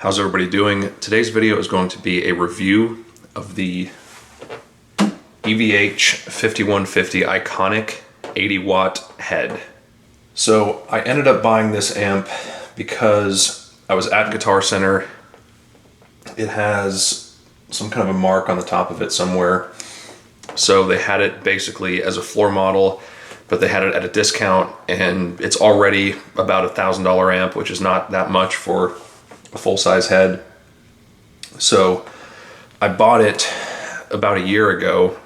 How's everybody doing? Today's video is going to be a review of the EVH 5150 iconic 80 watt head. So I ended up buying this amp because I was at Guitar Center. It has some kind of a mark on the top of it somewhere. So they had it basically as a floor model, but they had it at a discount, and it's already about $1,000 amp, which is not that much for a full-size head. So I bought it about a year ago,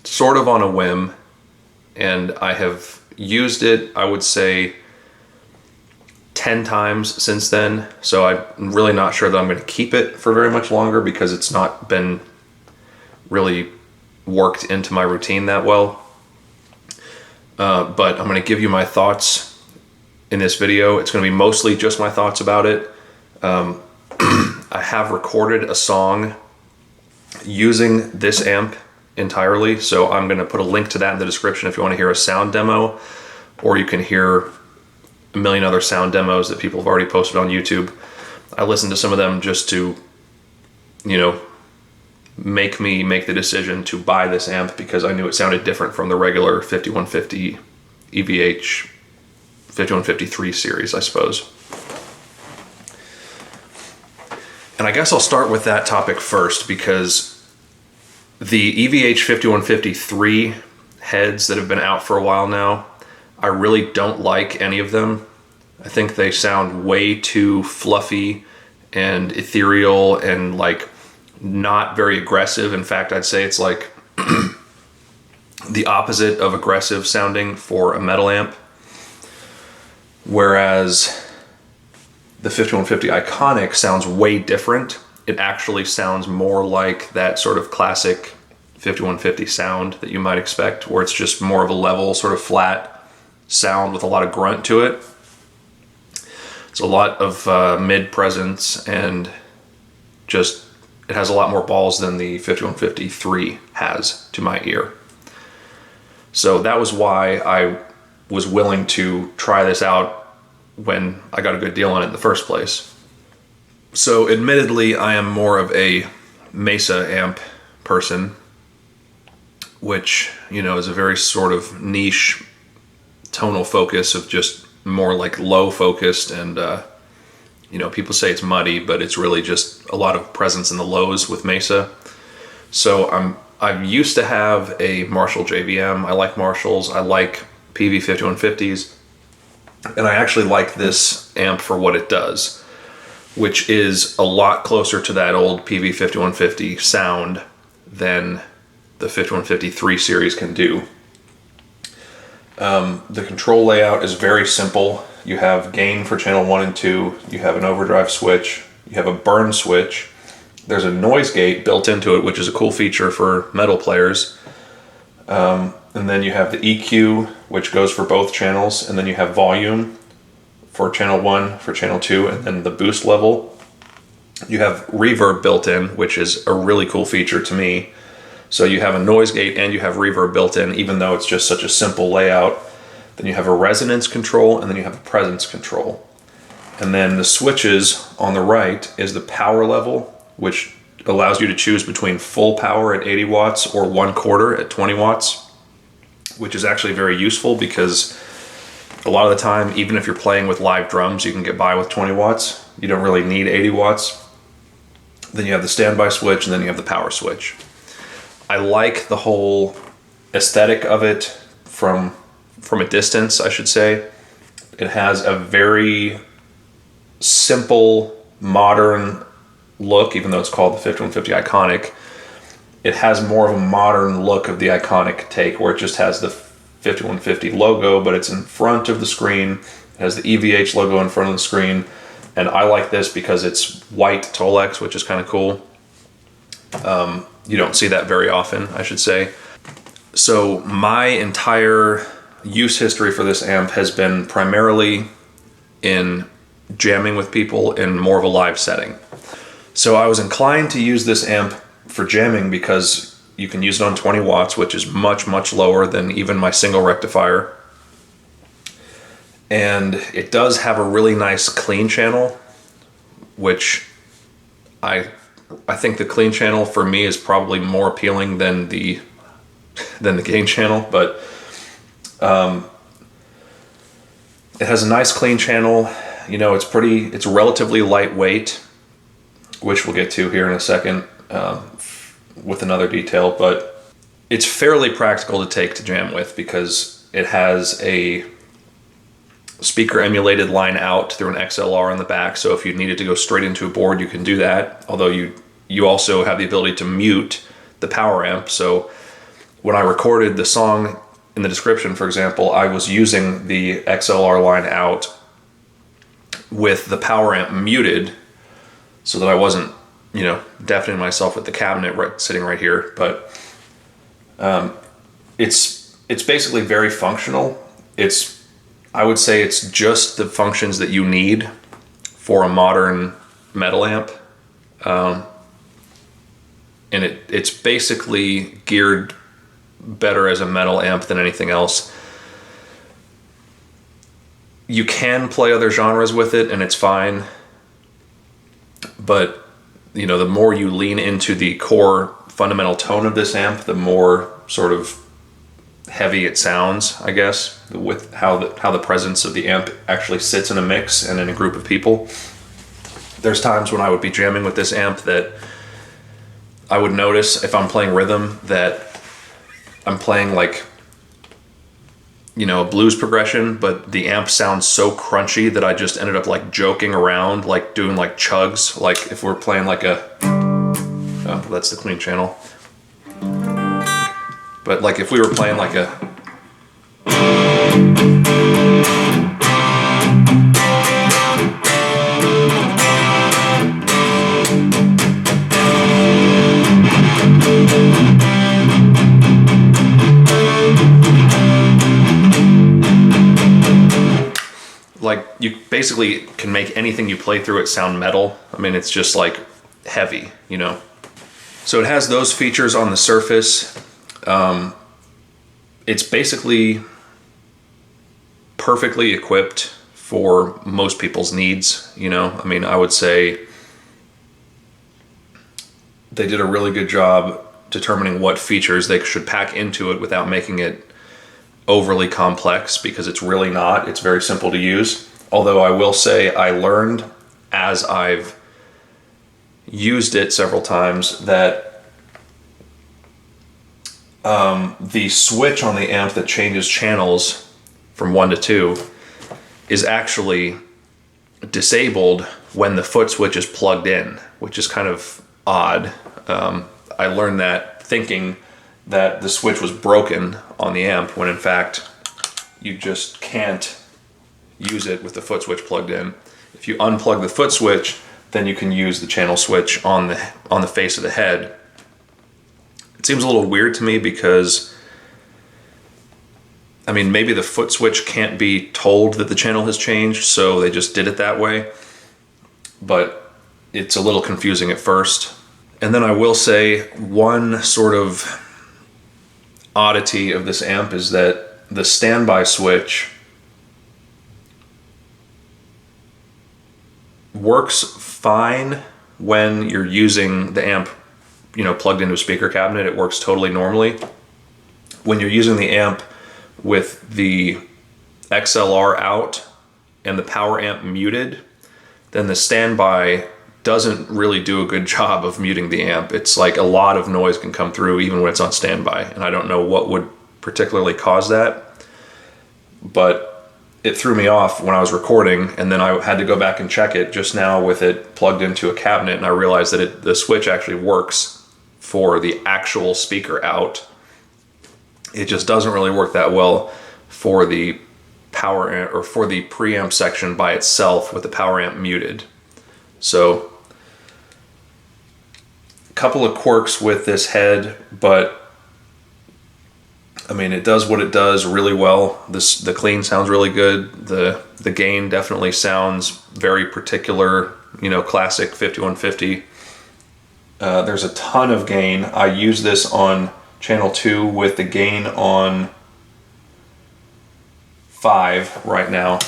sort of on a whim, and I have used it, I would say, 10 times since then. So I'm really not sure that I'm going to keep it for very much longer because it's not been really worked into my routine that well. But I'm going to give you my thoughts in this video. It's going to be mostly just my thoughts about it. I have recorded a song using this amp entirely, so I'm going to put a link to that in the description if you want to hear a sound demo, or you can hear a million other sound demos that people have already posted on YouTube. I listened to some of them just to, you know, make me make the decision to buy this amp because I knew it sounded different from the regular 5150 EVH 5153 series, I suppose. And I guess I'll start with that topic first, because the EVH 5153 heads that have been out for a while now, I really don't like any of them. I think they sound way too fluffy and ethereal and like not very aggressive. In fact, I'd say it's like the opposite of aggressive sounding for a metal amp. Whereas the 5150 Iconic sounds way different. It actually sounds more like that sort of classic 5150 sound that you might expect, where it's just more of a level, sort of flat sound with a lot of grunt to it. It's a lot of mid presence, and just it has a lot more balls than the 5153 has to my ear. So that was why I was willing to try this out when I got a good deal on it in the first place. So admittedly, I am more of a Mesa amp person, which, you know, is a very sort of niche tonal focus of just more like low focused, and you know, people say it's muddy, but it's really just a lot of presence in the lows with Mesa. So I used to have a Marshall JVM. I like Marshalls. I like PV 5150s. And I actually like this amp for what it does, which is a lot closer to that old PV 5150 sound than the 5153 series can do. The control layout is very simple. You have gain for channel 1 and 2, you have an overdrive switch, you have a burn switch, there's a noise gate built into it, which is a cool feature for metal players. And then you have the EQ, which goes for both channels, and then you have volume for channel 1, for channel 2, and then the boost level. You have reverb built in, which is a really cool feature to me. So you have a noise gate and you have reverb built in, even though it's just such a simple layout. Then you have a resonance control, and then you have a presence control. And then the switches on the right is the power level, which allows you to choose between full power at 80 watts or 1/4 at 20 watts, which is actually very useful because a lot of the time, even if you're playing with live drums, you can get by with 20 watts. You don't really need 80 watts. Then you have the standby switch, and then you have the power switch. I like the whole aesthetic of it from a distance, I should say. It has a very simple, modern look, even though it's called the 5150 Iconic. It has more of a modern look of the Iconic take, where it just has the 5150 logo, but it's in front of the screen. It has the EVH logo in front of the screen. And I like this because it's white Tolex, which is kind of cool. You don't see that very often, I should say. So my entire use history for this amp has been primarily in jamming with people in more of a live setting. So I was inclined to use this amp for jamming because you can use it on 20 watts, which is much, much lower than even my single rectifier. And it does have a really nice clean channel, which I think the clean channel for me is probably more appealing than the gain channel, but it has a nice clean channel. You know, it's relatively lightweight, which we'll get to here in a second with another detail, but it's fairly practical to take to jam with because it has a speaker emulated line out through an XLR on the back. So if you needed to go straight into a board, you can do that. Although you also have the ability to mute the power amp. So when I recorded the song in the description, for example, I was using the XLR line out with the power amp muted so that I wasn't, you know, deafening myself with the cabinet sitting right here. But it's basically very functional. I would say it's just the functions that you need for a modern metal amp. And it's basically geared better as a metal amp than anything else. You can play other genres with it and it's fine. But, you know, the more you lean into the core fundamental tone of this amp, the more sort of heavy it sounds, I guess, with how the presence of the amp actually sits in a mix and in a group of people. There's times when I would be jamming with this amp that I would notice if I'm playing rhythm that I'm playing like, you know, a blues progression, but the amp sounds so crunchy that I just ended up like joking around, like doing like chugs, like if we're playing like oh, that's the clean channel. But like if we were playing like a like you basically can make anything you play through it sound metal. I mean, it's just like heavy, you know. So it has those features on the surface. It's basically perfectly equipped for most people's needs, you know. I mean, I would say they did a really good job determining what features they should pack into it without making it overly complex, because it's really not. It's very simple to use. Although I will say I learned as I've used it several times that the switch on the amp that changes channels from 1 to 2 is actually disabled when the foot switch is plugged in, which is kind of odd. I learned that thinking that the switch was broken on the amp, when in fact you just can't use it with the foot switch plugged in. If you unplug the foot switch, then you can use the channel switch on the face of the head. It seems a little weird to me because, I mean, maybe the foot switch can't be told that the channel has changed, so they just did it that way. But it's a little confusing at first. And then I will say one sort of oddity of this amp is that the standby switch works fine when you're using the amp, you know, plugged into a speaker cabinet. It works totally normally. When you're using the amp with the XLR out and the power amp muted, then the standby doesn't really do a good job of muting the amp. It's like a lot of noise can come through even when it's on standby, and I don't know what would particularly cause that, but it threw me off when I was recording, and then I had to go back and check it just now with it plugged into a cabinet, and I realized that the switch actually works for the actual speaker out. It just doesn't really work that well for the power amp, or for the preamp section by itself with the power amp muted. So a couple of quirks with this head, but I mean, it does what it does really well. The clean sounds really good. The gain definitely sounds very particular, you know, classic 5150. There's a ton of gain. I use this on channel 2 with the gain on 5 right now.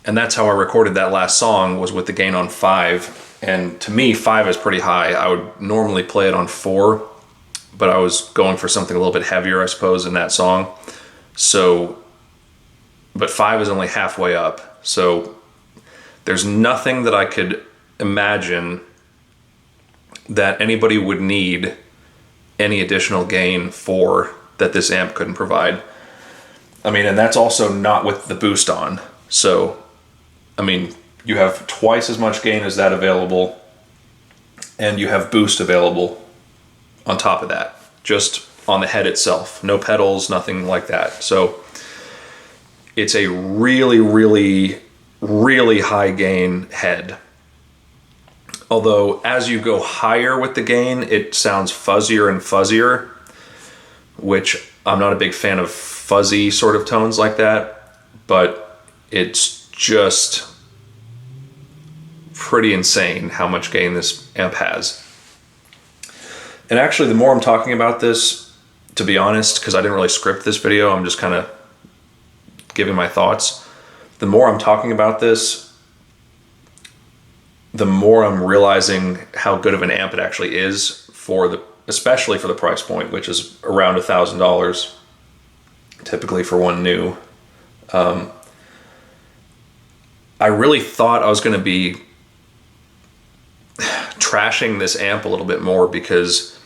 And that's how I recorded that last song, was with the gain on 5. And to me, 5 is pretty high. I would normally play it on 4, but I was going for something a little bit heavier, I suppose, in that song. So, but 5 is only halfway up. So there's nothing that I could imagine that anybody would need any additional gain for that this amp couldn't provide. I mean, and that's also not with the boost on. So, I mean, you have twice as much gain as that available, and you have boost available on top of that, just on the head itself. No pedals, nothing like that. So it's a really, really, really high gain head. Although as you go higher with the gain, it sounds fuzzier and fuzzier, which I'm not a big fan of fuzzy sort of tones like that, but it's just pretty insane how much gain this amp has. And actually, the more I'm talking about this, to be honest, because I didn't really script this video, I'm just kind of giving my thoughts. The more I'm talking about this, the more I'm realizing how good of an amp it actually is, especially for the price point, which is around $1,000, typically for one new. I really thought I was going to be trashing this amp a little bit more because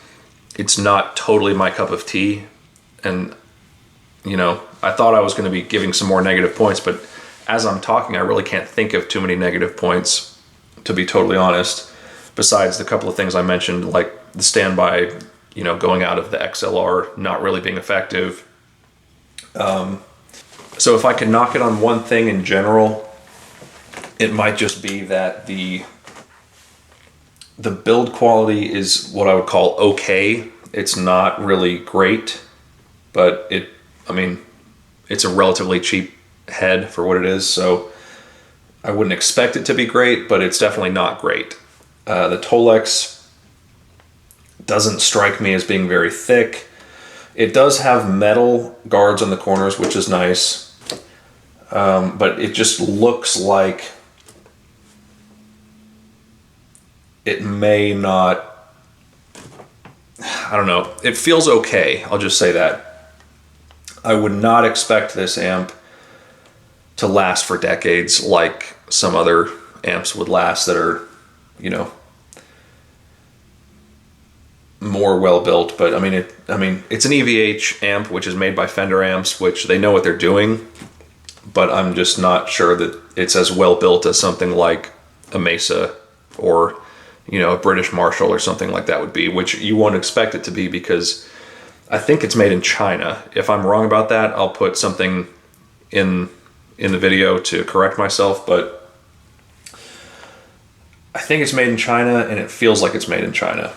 it's not totally my cup of tea. And, you know, I thought I was going to be giving some more negative points, but as I'm talking, I really can't think of too many negative points, to be totally honest, besides the couple of things I mentioned, like the standby, you know, going out of the XLR, not really being effective. So if I could knock it on one thing in general, it might just be that the build quality is what I would call okay. It's not really great, but it's a relatively cheap head for what it is, so I wouldn't expect it to be great, but it's definitely not great. The Tolex doesn't strike me as being very thick. It does have metal guards on the corners, which is nice, but it just looks like it may not, I don't know, it feels okay, I'll just say that. I would not expect this amp to last for decades like some other amps would last that are, you know, more well built. But I mean, it's an EVH amp, which is made by Fender amps, which they know what they're doing, but I'm just not sure that it's as well built as something like a Mesa or, you know, a British Marshall or something like that would be, which you won't expect it to be because I think it's made in China. If I'm wrong about that, I'll put something in the video to correct myself, but I think it's made in China and it feels like it's made in China.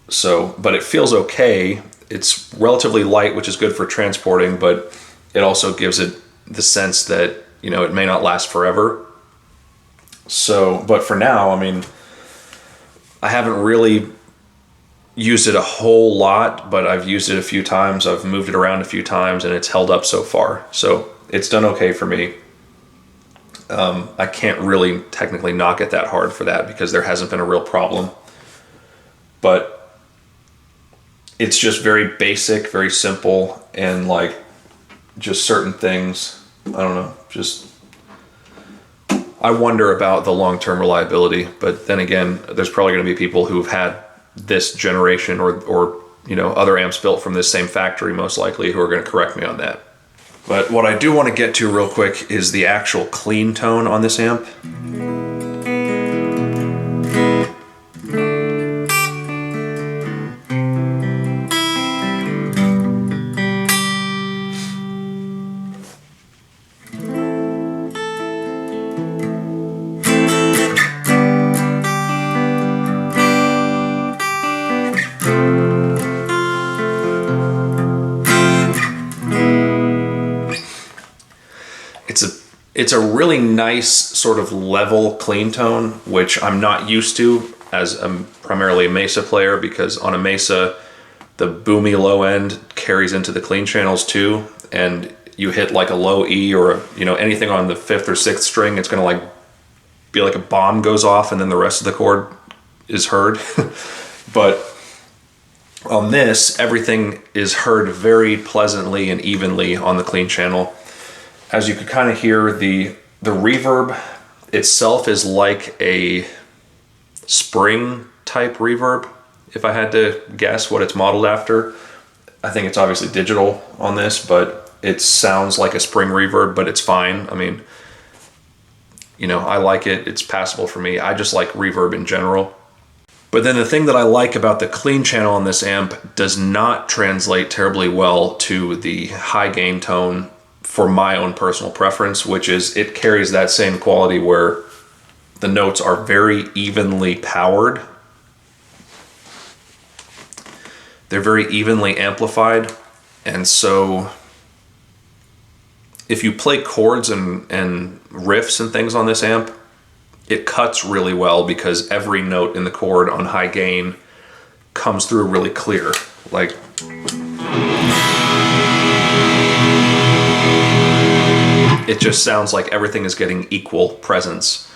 So, but it feels okay. It's relatively light, which is good for transporting, but it also gives it the sense that, you know, it may not last forever. So, but for now, I mean, I haven't really used it a whole lot, but I've used it a few times. I've moved it around a few times and it's held up so far. So it's done okay for me. I can't really technically knock it that hard for that because there hasn't been a real problem. But it's just very basic, very simple, and like just certain things, I don't know, just I wonder about the long-term reliability. But then again, there's probably going to be people who've had this generation or you know, other amps built from this same factory most likely who are going to correct me on that. But what I do want to get to real quick is the actual clean tone on this amp. It's a really nice sort of level clean tone, which I'm not used to as I'm primarily a Mesa player, because on a Mesa, the boomy low end carries into the clean channels too. And you hit like a low E or anything on the 5th or 6th string, it's going to like be like a bomb goes off and then the rest of the chord is heard. But on this, everything is heard very pleasantly and evenly on the clean channel. As you could kind of hear, the reverb itself is like a spring type reverb. If I had to guess what it's modeled after, I think it's obviously digital on this, but it sounds like a spring reverb, but it's fine. I mean, I like it. It's passable for me. I just like reverb in general. But then the thing that I like about the clean channel on this amp does not translate terribly well to the high gain tone for my own personal preference, which is it carries that same quality where the notes are very evenly powered. They're very evenly amplified. And so if you play chords and riffs and things on this amp, it cuts really well because every note in the chord on high gain comes through really clear. Like, it just sounds like everything is getting equal presence.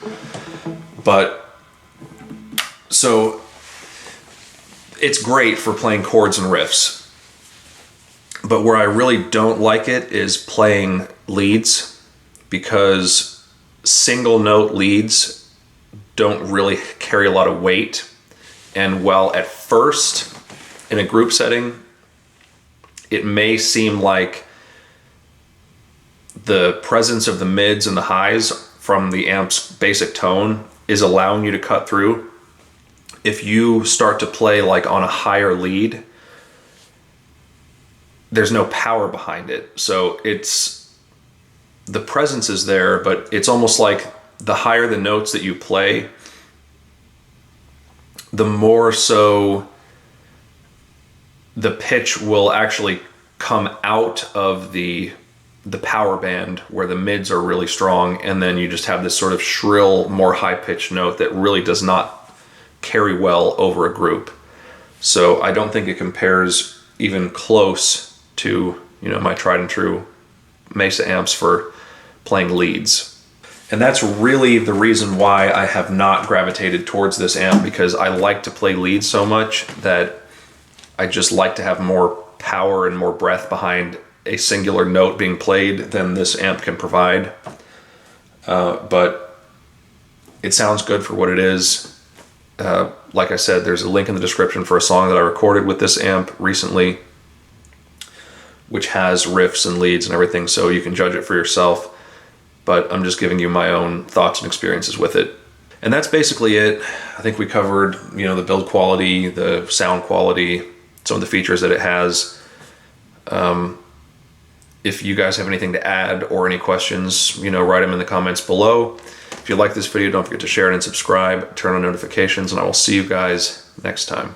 But so it's great for playing chords and riffs. But where I really don't like it is playing leads, because single note leads don't really carry a lot of weight. And while at first in a group setting, it may seem like the presence of the mids and the highs from the amp's basic tone is allowing you to cut through. If you start to play like on a higher lead, there's no power behind it. So the presence is there, but it's almost like the higher the notes that you play, the more so the pitch will actually come out of the power band where the mids are really strong, and then you just have this sort of shrill, more high-pitched note that really does not carry well over a group. So I don't think it compares even close to my tried and true Mesa amps for playing leads. And that's really the reason why I have not gravitated towards this amp, because I like to play leads so much that I just like to have more power and more breath behind a singular note being played than this amp can provide. But it sounds good for what it is. Like I said, there's a link in the description for a song that I recorded with this amp recently, which has riffs and leads and everything, so you can judge it for yourself. But I'm just giving you my own thoughts and experiences with it. And that's basically it. I think we covered, the build quality, the sound quality, some of the features that it has. If you guys have anything to add or any questions, write them in the comments below. If you like this video, don't forget to share it and subscribe, turn on notifications, and I will see you guys next time.